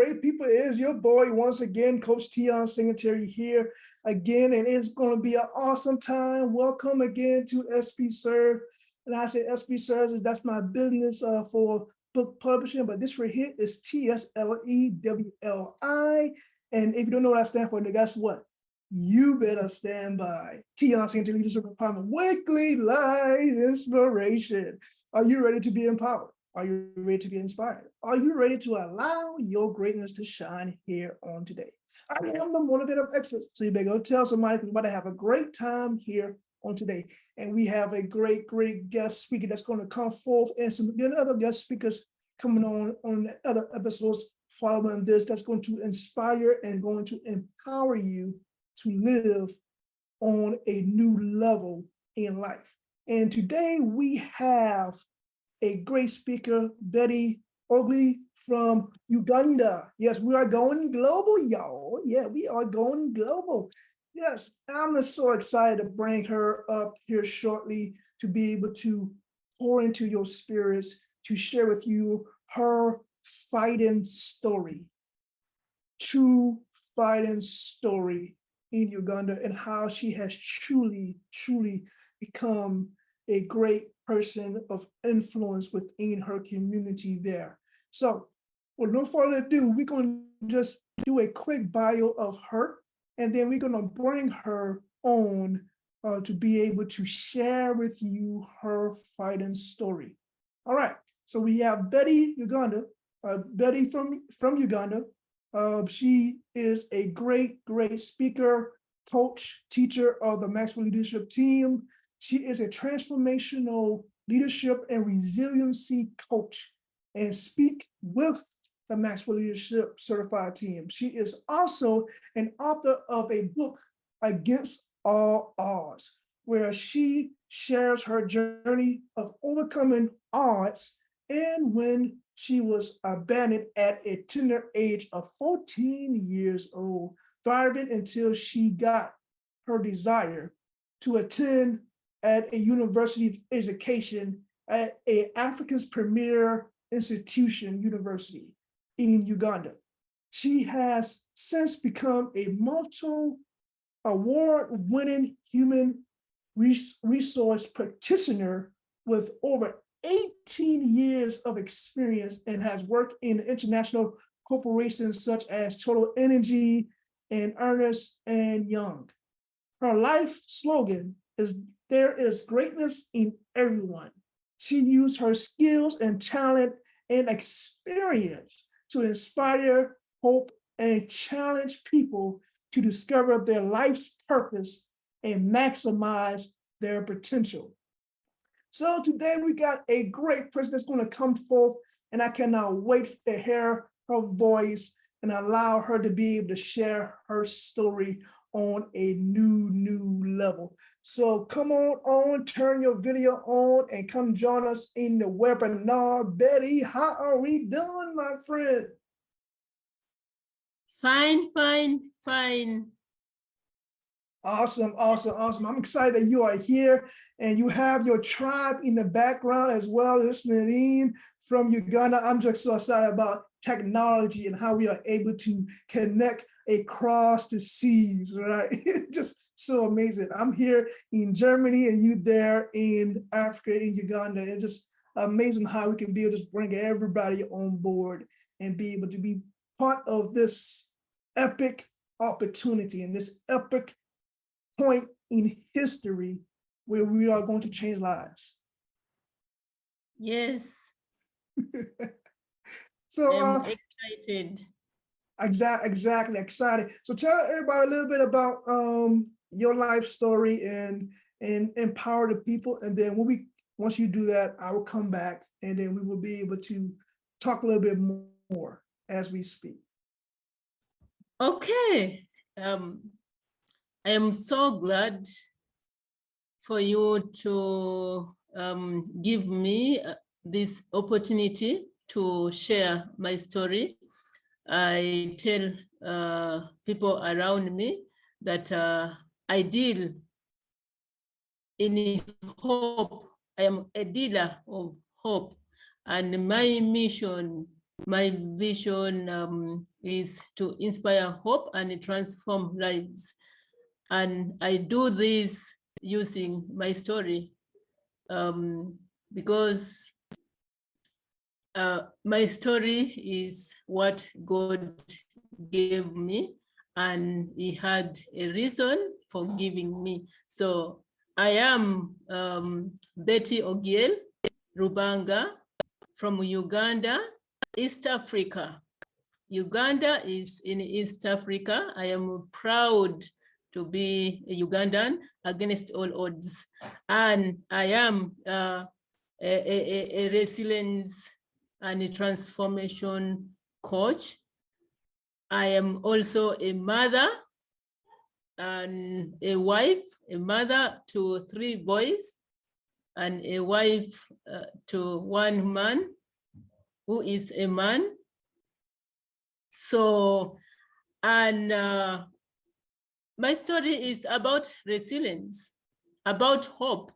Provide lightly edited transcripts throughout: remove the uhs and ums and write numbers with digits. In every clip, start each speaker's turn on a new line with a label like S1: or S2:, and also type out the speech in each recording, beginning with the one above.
S1: great people? It is your boy once again, Coach Teon Singletary here again, and it's going to be an awesome time. Welcome again to SB Serve. And I say SB Serves, that's my business for book publishing, but this right here is TSLE WLI. And if you don't know what I stand for, then guess what? You better stand by. Teon Singletary Leadership Empowerment Weekly Live Inspiration. Are you ready to be empowered? Are you ready to be inspired? Are you ready to allow your greatness to shine here on today? I am the motivator of excellence. So you better go tell somebody, because we're about to have a great time here on today. And we have a great guest speaker that's going to come forth, and some other guest speakers coming on other episodes following this, that's going to inspire and going to empower you to live on a new level in life. And today we have a great speaker, Betty Ogiel from Uganda. Yes, we are going global, y'all. Yeah, we are going global. Yes, I'm just so excited to bring her up here shortly to be able to pour into your spirits, to share with you her fighting story, true fighting story in Uganda, and how she has truly become a great person of influence within her community there. So, with no further ado, we're going to just do a quick bio of her, and then we're going to bring her on to be able to share with you her fighting story. All right, so we have Betty Uganda, Betty from Uganda. She is a great speaker, coach, teacher of the Maxwell Leadership Team. She is a transformational leadership and resiliency coach and speak with the Maxwell Leadership Certified Team. She is also an author of a book, Against All Odds, where she shares her journey of overcoming odds and when she was abandoned at a tender age of 14 years old, thriving until she got her desire to attend at a university of education at Africa's premier institution university in Uganda. She has since become a multiple award-winning human resource practitioner with over 18 years of experience and has worked in international corporations such as Total Energy and Ernst and Young. Her life slogan is "There is greatness in everyone." She used her skills and talent and experience to inspire, hope, and challenge people to discover their life's purpose and maximize their potential. So today we got a great person that's going to come forth, and I cannot wait to hear her voice and allow her to be able to share her story on a new level. So come on, turn your video on and come join us in the webinar. Betty, how are we doing, my friend?
S2: Fine.
S1: Awesome. I'm excited that you are here and you have your tribe in the background as well, listening in from Uganda. I'm just so excited about technology and how we are able to connect across the seas, right? Just so amazing. I'm here in Germany and you there in Africa, in Uganda. It's just amazing how we can be able to bring everybody on board and be able to be part of this epic opportunity and this epic point in history where we are going to change lives.
S2: Yes.
S1: So
S2: I'm excited.
S1: Exactly excited. So tell everybody a little bit about your life story and empower the people. And then once you do that, I will come back and then we will be able to talk a little bit more as we speak.
S2: Okay. I am so glad for you to give me this opportunity to share my story. I tell people around me that I deal in hope. I am a dealer of hope, and my mission My vision is to inspire hope and transform lives. And I do this using my story because my story is what God gave me, and He had a reason for giving me. So I am Betty Ogiel Rubanga from Uganda, East Africa. Uganda is in East Africa. I am proud to be a Ugandan against all odds. And I am a resilience and a transformation coach. I am also a mother and a wife, a mother to 3 boys, and a wife to 1 man who is a man. So, and my story is about resilience, about hope.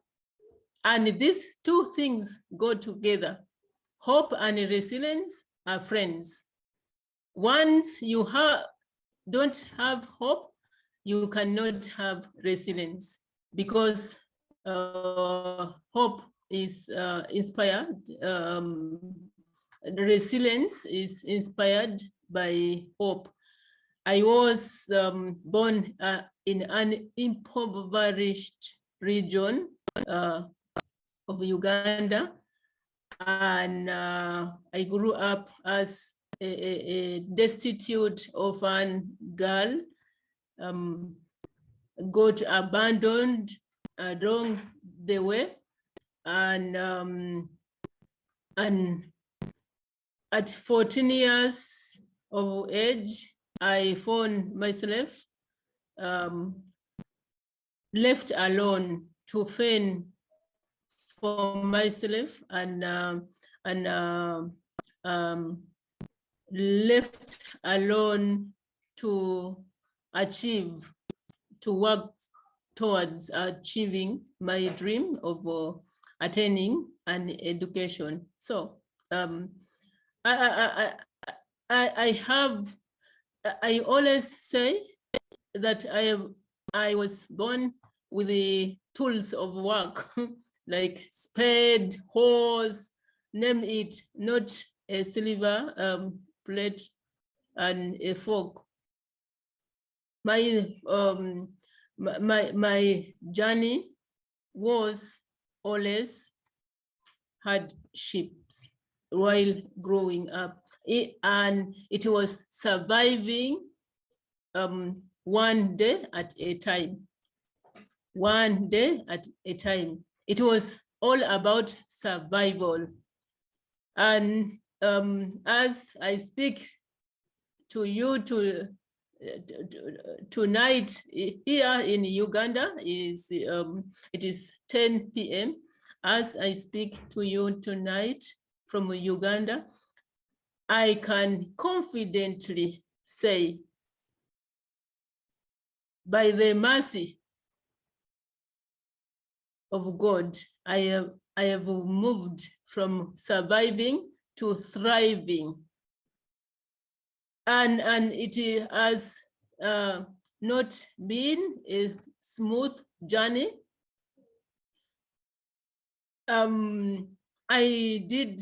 S2: And these 2 things go together. Hope and resilience are friends. Once you don't have hope, you cannot have resilience, because hope is inspired. Resilience is inspired by hope. I was born in an impoverished region of Uganda, and I grew up as a destitute orphan girl, got abandoned along the way, and at 14 years of age, I found myself left alone to fend for myself, and left alone to work towards achieving my dream of attaining an education. So I always say that I was born with the tools of work, like spade, horse, name it, not a silver plate and a fork. My journey was always hardships while growing up, and it was surviving one day at a time. One day at a time. It was all about survival. And as I speak to you tonight here in Uganda, it is 10 p.m. As I speak to you tonight from Uganda, I can confidently say, by the mercy of God, I have moved from surviving to thriving, and it has not been a smooth journey. I did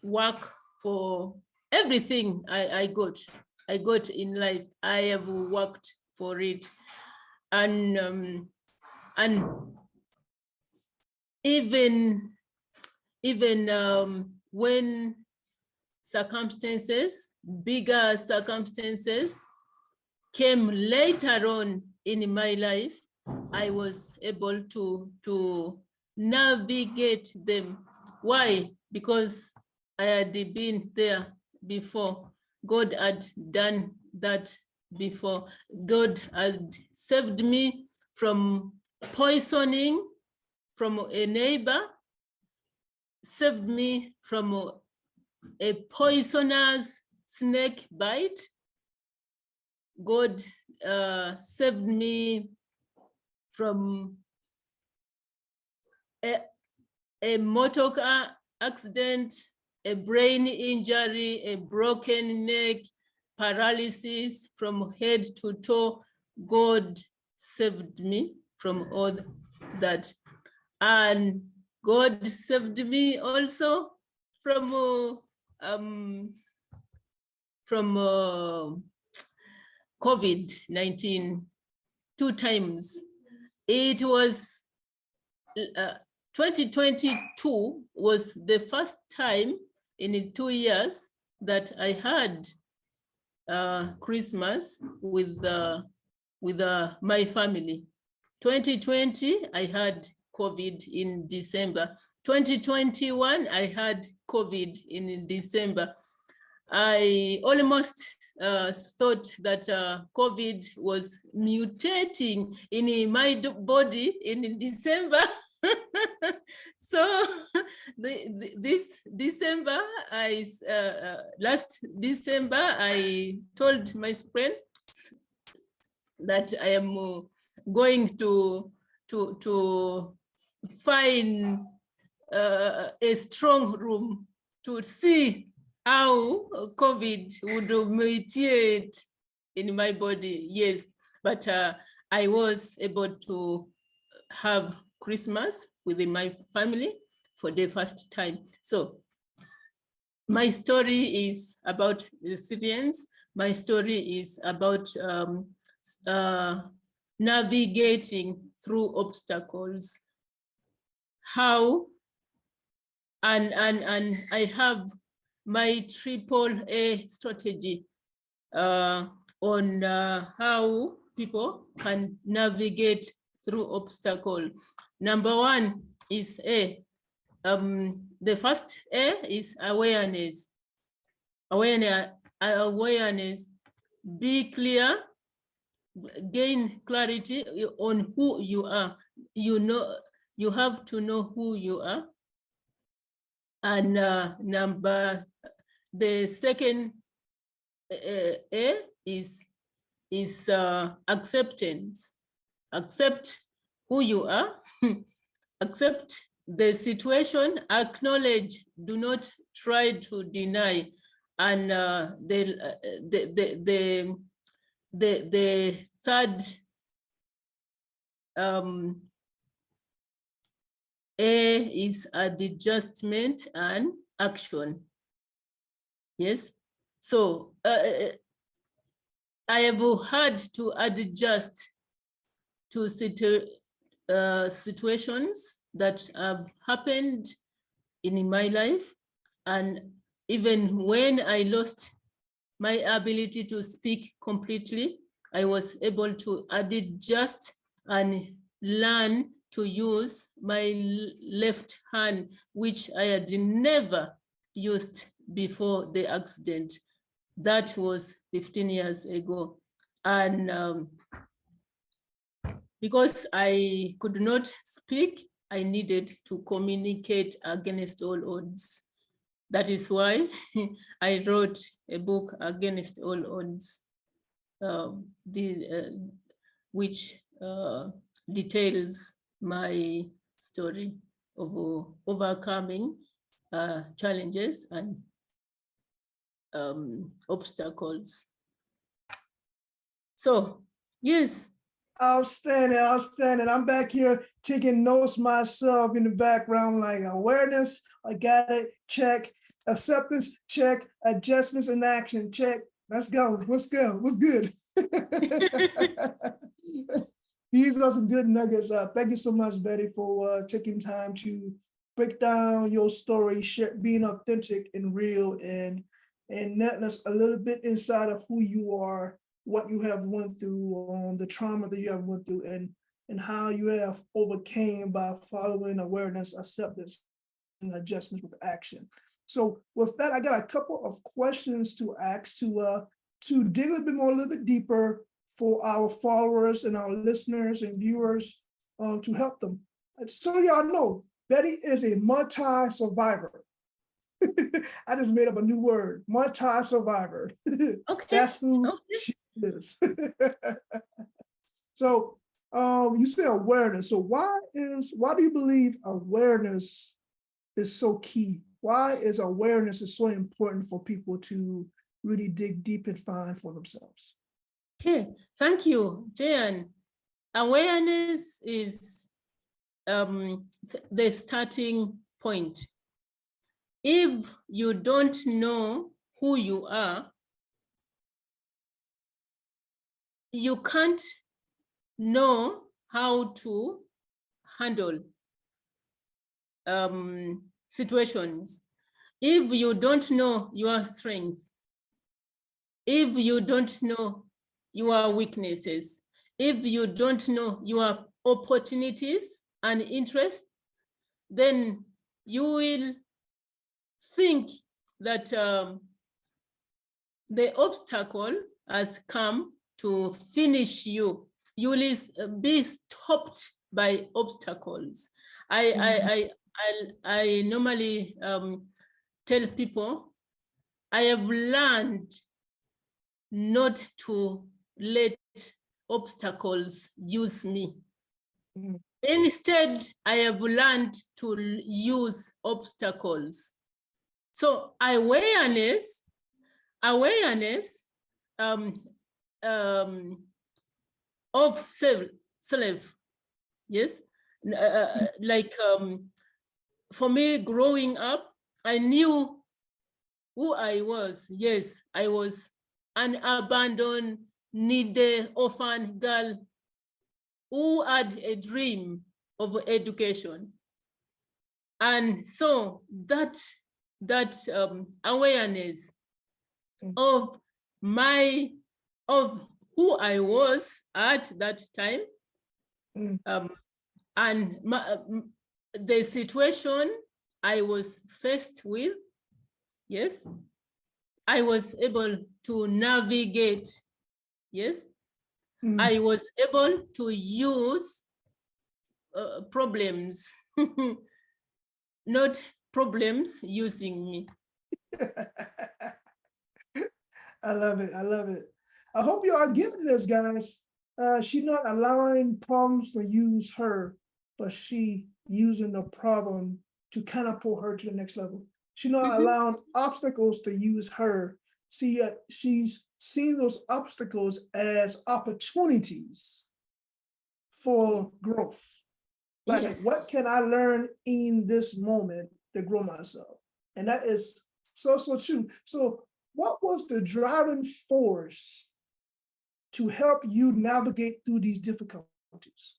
S2: work for everything I got in life. I have worked for it, and even when circumstances, bigger circumstances, came later on in my life, I was able to navigate them. Why? Because I had been there before. God had done that before. God had saved me from poisoning from a neighbor, saved me from a poisonous snake bite. God saved me from a motor car accident a brain injury, a broken neck, paralysis from head to toe. God saved me from all that. And God saved me also from COVID-19 2 times. It was 2022 was the first time in 2 years that I had Christmas with my family. 2020, I had COVID in December. 2021, I had COVID in December. I almost thought that COVID was mutating in my body in December. So this December, last December, I told my friend that I am going to find a strong room to see how COVID would mutate in my body. Yes, but I was able to have Christmas within my family for the first time. So my story is about resilience. My story is about navigating through obstacles. How, and I have my AAA strategy on how people can navigate through obstacle. Number one is the first A is awareness. Awareness, be clear, gain clarity on who you are. You know, you have to know who you are. And the second A is acceptance. Accept who you are, accept the situation, acknowledge, do not try to deny. And the third A is adjustment and action. Yes, so I have had to adjust to situations that have happened in my life. And even when I lost my ability to speak completely, I was able to adjust and learn to use my left hand, which I had never used before the accident. That was 15 years ago. And because I could not speak, I needed to communicate against all odds. That is why I wrote a book, Against All Odds, which details my story of overcoming challenges and obstacles. So, yes.
S1: Outstanding, outstanding. I'm back here taking notes myself in the background, like awareness, I got it, check. Acceptance, check. Adjustments and action, check. Let's go, let's go, what's good? These are some good nuggets. Thank you so much, Betty, for taking time to break down your story, being authentic and real, and letting us a little bit inside of who you are, what you have went through, the trauma that you have went through, and how you have overcame by following awareness, acceptance, and adjustments with action. So with that, I got a couple of questions to ask to dig a little bit deeper for our followers and our listeners and viewers to help them. So y'all know, Betty is a multi-survivor. I just made up a new word, multi-survivor.
S2: Okay.
S1: That's who she is. So you say awareness. So why do you believe awareness is so key Why is awareness is so important for people to really dig deep and find for themselves?
S2: Okay, thank you, Teon. Awareness is the starting point. If you don't know who you are, you can't know how to handle situations. If you don't know your strengths, if you don't know your weaknesses, if you don't know your opportunities and interests, then you will think that the obstacle has come to finish you. You will be stopped by obstacles. I normally tell people, I have learned not to let obstacles use me. Instead, I have learned to use obstacles. So awareness of self, yes, like for me growing up, I knew who I was. Yes, I was an abandoned, needy, orphan girl who had a dream of education. And so that awareness of who I was at that time, and the situation I was faced with, yes, I was able to navigate, yes, I was able to use problems, not problems using me.
S1: I love it. I love it. I hope you are getting this, guys. She's not allowing problems to use her, but she using the problem to catapult her to the next level. She's not allowing obstacles to use her. She's seeing those obstacles as opportunities for growth. Like,
S2: Yes.
S1: what can I learn in this moment to grow myself? And that is so true. So what was the driving force to help you navigate through these difficulties?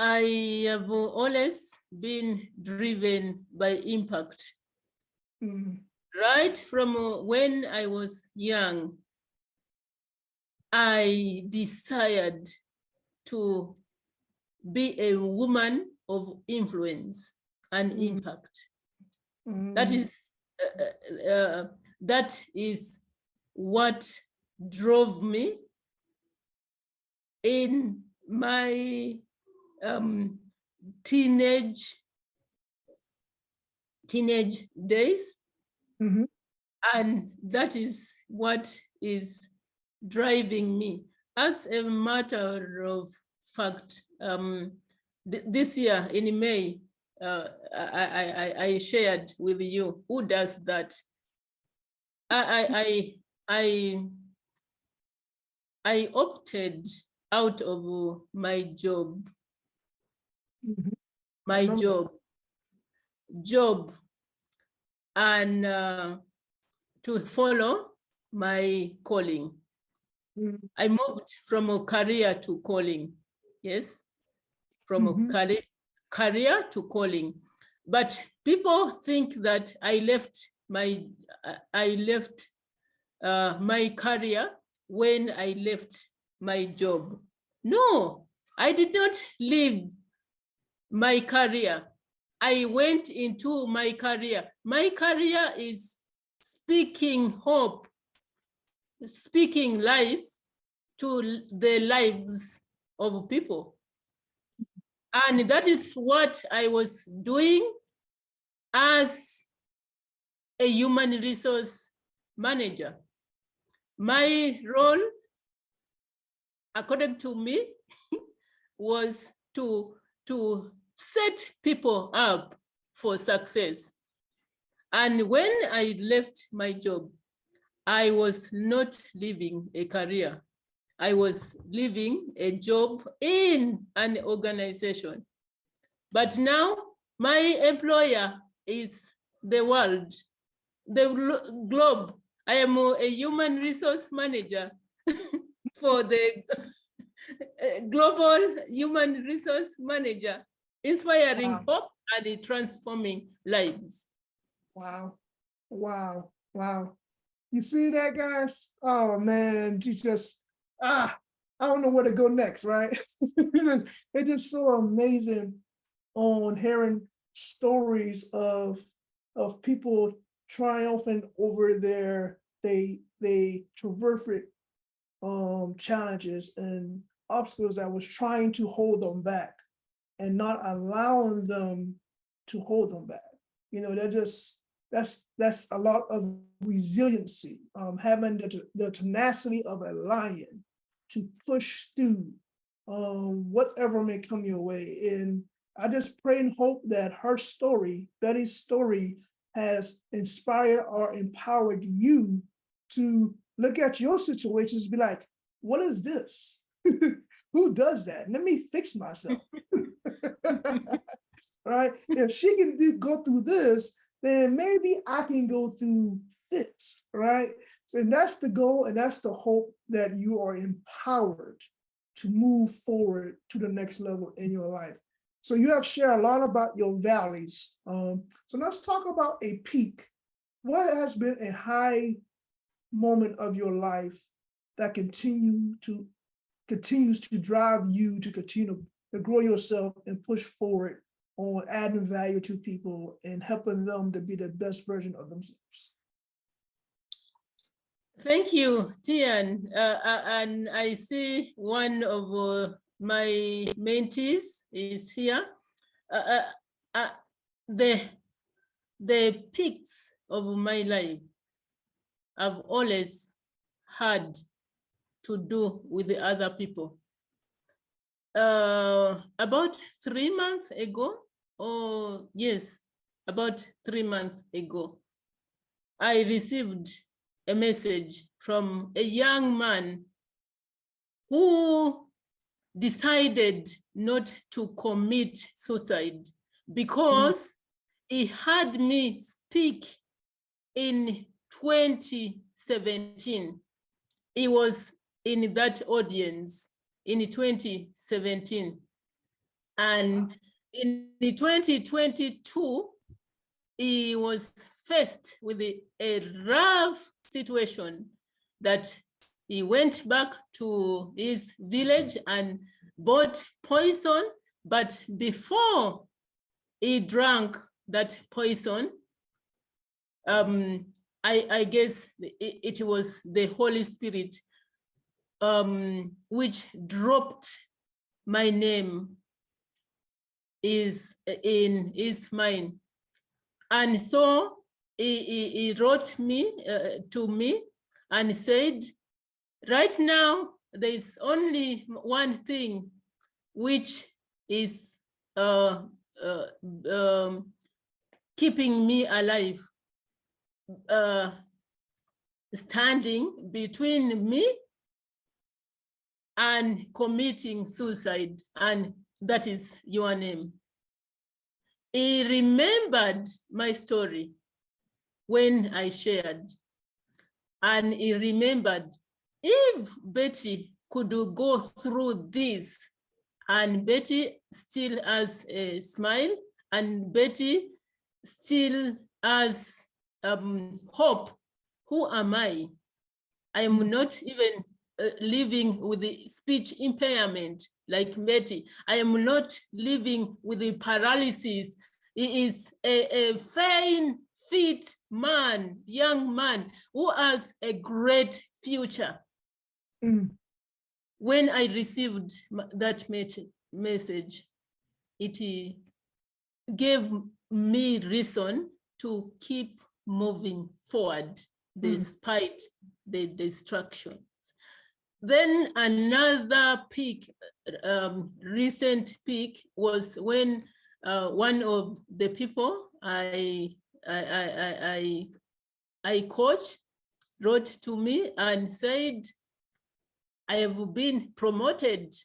S2: I have always been driven by impact. Right from when I was young, I desired to be a woman of influence and impact. That is what drove me in my teenage days. And that is what is driving me. As a matter of fact, this year in May, I shared with you who does that. I opted out of my job, and to follow my calling. I moved from a career to calling. Yes, from a career to calling. But people think that I left my career when I left my job. No, I did not leave my career. I went into my career. My career is speaking hope, speaking life to the lives of people. And that is what I was doing as a human resource manager. My role, according to me, was to set people up for success. And when I left my job, I was not living a career. I was living a job in an organization. But now my employer is the world, the globe. I am a human resource manager for the global human resource manager, inspiring hope and transforming lives.
S1: Wow, wow, wow. You see that, guys? Oh man, you just, I don't know where to go next, right? It's just so amazing on hearing stories of people triumphing over they traverse challenges and obstacles that was trying to hold them back and not allowing them to hold them back. You know, that's a lot of resiliency, having the tenacity of a lion to push through whatever may come your way. And I just pray and hope that her story, Betty's story, has inspired or empowered you to look at your situations and be like, what is this? Who does that? Let me fix myself. Right? If she can go through this, then maybe I can go through this, right? So, and that's the goal, and that's the hope, that you are empowered to move forward to the next level in your life. So you have shared a lot about your valleys. So let's talk about a peak. What has been a high moment of your life that continues to drive you to continue to grow yourself and push forward on adding value to people and helping them to be the best version of themselves?
S2: Thank you, Teon. And I see one of my mentees is here. The peaks of my life I've always had to do with the other people. About 3 months ago, about 3 months ago, I received a message from a young man who decided not to commit suicide because he had me speak in 2017. He was in that audience in 2017. And in 2022, he was faced with a rough situation that he went back to his village and bought poison, but before he drank that poison, I guess it was the Holy Spirit which dropped my name is in his mind. And so he wrote to me and said, right now, there's only one thing which is keeping me alive, standing between me and committing suicide, and that is your name. He remembered my story when I shared, and he remembered, if Betty could go through this, and Betty still has a smile, and Betty still has hope, who am I? I am not even living with the speech impairment like Betty. I am not living with the paralysis. He is a fine, fit man, young man who has a great future. When I received that message, it gave me reason to keep moving forward despite the distractions. Then another peak, recent peak, was when one of the people I coach wrote to me and said, I have been promoted.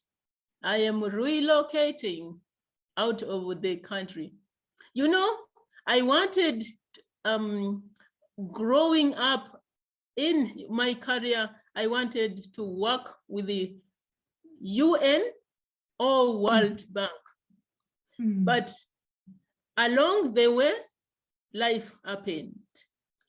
S2: I am relocating out of the country. You know, I wanted, growing up in my career, I wanted to work with the UN or World Bank. But along the way, life happened.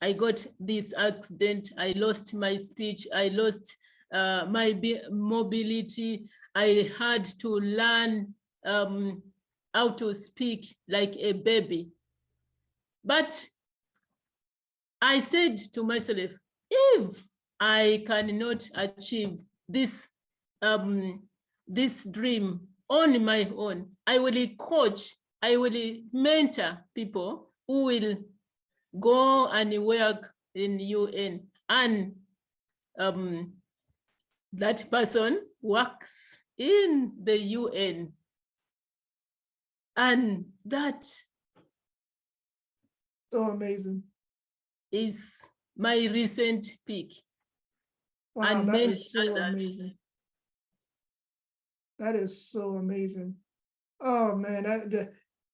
S2: I got this accident. I lost my speech. I lost my mobility. I had to learn how to speak like a baby. But I said to myself, if I cannot achieve this, this dream on my own, I will coach, I will mentor people who will go and work in UN, and that person works in the UN, and that
S1: So amazing.
S2: is my recent peak.
S1: Wow,
S2: and
S1: that
S2: many
S1: is so
S2: others.
S1: amazing. That is so amazing. Oh man,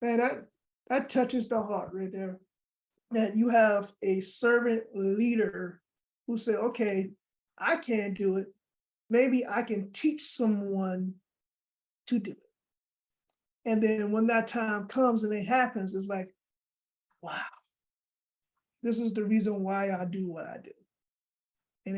S1: that touches the heart right there. That you have a servant leader who said, okay, I can't do it. Maybe I can teach someone to do it. And then when that time comes and it happens, it's like, wow, this is the reason why I do what I do. And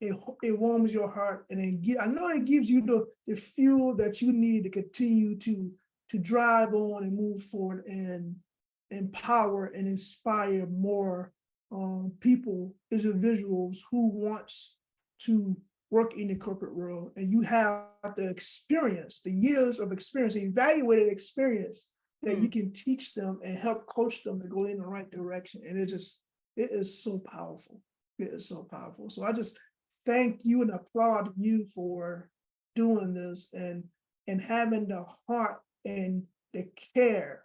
S1: it warms your heart, and I know it gives you the fuel that you need to continue to drive on and move forward and empower and inspire more people, individuals who wants to work in the corporate world. And you have the experience, the years of experience, the evaluated experience that you can teach them and help coach them to go in the right direction. And it is so powerful. It is so powerful. So I just thank you and applaud you for doing this and having the heart and the care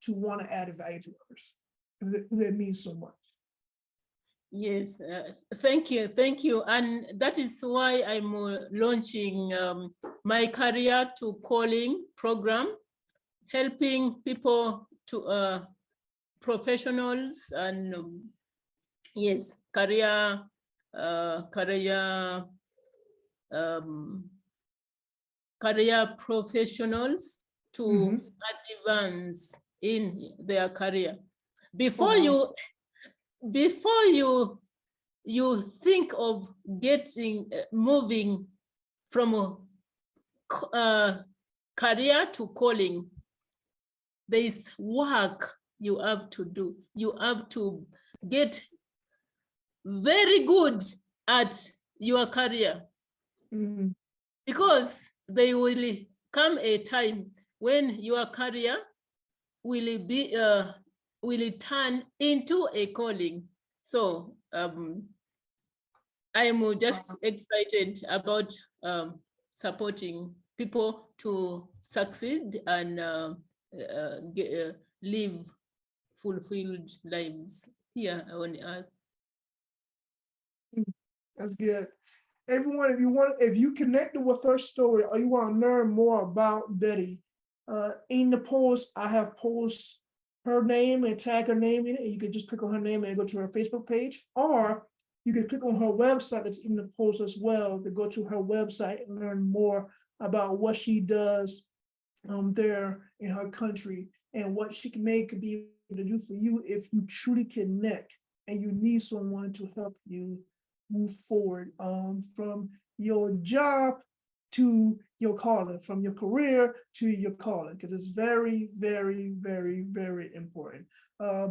S1: to want to add value to others. That means so much.
S2: Yes, thank you. And that is why I'm launching my career to calling program, helping people to professionals and yes, career professionals to advance in their career. Before you think of moving from a career to calling, there is work you have to do. You have to get very good at your career, because there will come a time when your career will turn into a calling. So I'm just excited about supporting people to succeed and live fulfilled lives here on earth.
S1: That's good. Everyone, if you connected with her story or you want to learn more about Betty, in the post, I have posted her name and tag her name in it. And you can just click on her name and go to her Facebook page, or you can click on her website that's in the post as well to go to her website and learn more about what she does there in her country and what she can be able to do for you if you truly connect and you need someone to help you move forward from your job to your calling, from your career to your calling, because it's very, very, very, very important.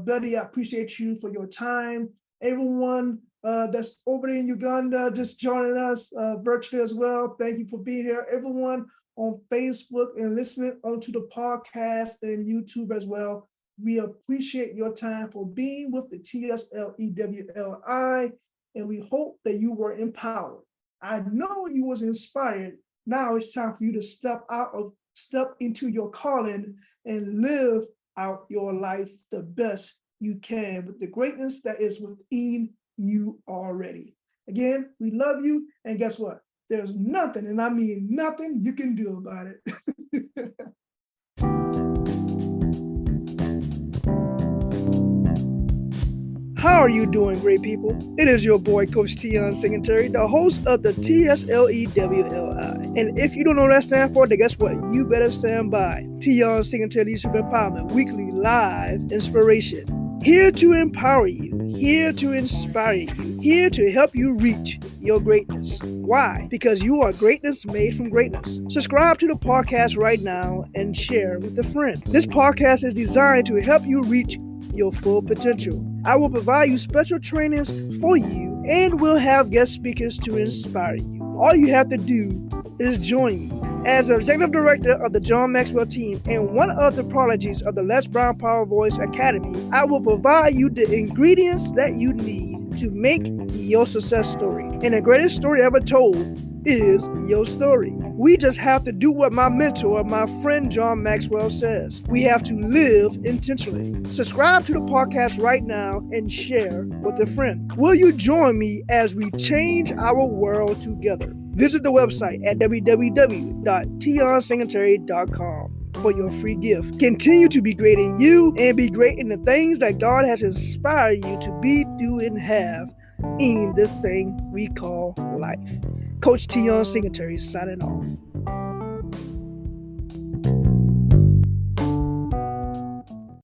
S1: Betty, I appreciate you for your time. Everyone that's over there in Uganda, just joining us virtually as well. Thank you for being here. Everyone on Facebook and listening onto the podcast and YouTube as well. We appreciate your time for being with the TSLE WLI, and we hope that you were empowered. I know you was inspired. Now it's time for you to step out of step into your calling and live out your life the best you can with the greatness that is within you already. Again, we love you, and guess what? There's nothing, and I mean nothing, you can do about it. How are you doing, great people? It is your boy, Coach Teon Singletary, the host of the TSLE WLI. And if you don't know what that stands for, then guess what? You better stand by. Teon Singletary Leadership Empowerment, weekly live inspiration. Here to empower you, here to inspire you, here to help you reach your greatness. Why? Because you are greatness made from greatness. Subscribe to the podcast right now and share with a friend. This podcast is designed to help you reach your full potential. I will provide you special trainings for you and will have guest speakers to inspire you. All you have to do is join me. As Executive Director of the John Maxwell team and one of the prodigies of the Les Brown Power Voice Academy, I will provide you the ingredients that you need to make your success story. And the greatest story ever told is your story. We just have to do what my mentor, my friend John Maxwell says. We have to live intentionally. Subscribe to the podcast right now and share with a friend. Will you join me as we change our world together? Visit the website at www.teonsingletary.com for your free gift. Continue to be great in you and be great in the things that God has inspired you to be, do, and have in this thing we call life. Coach Teon Singletary signing off.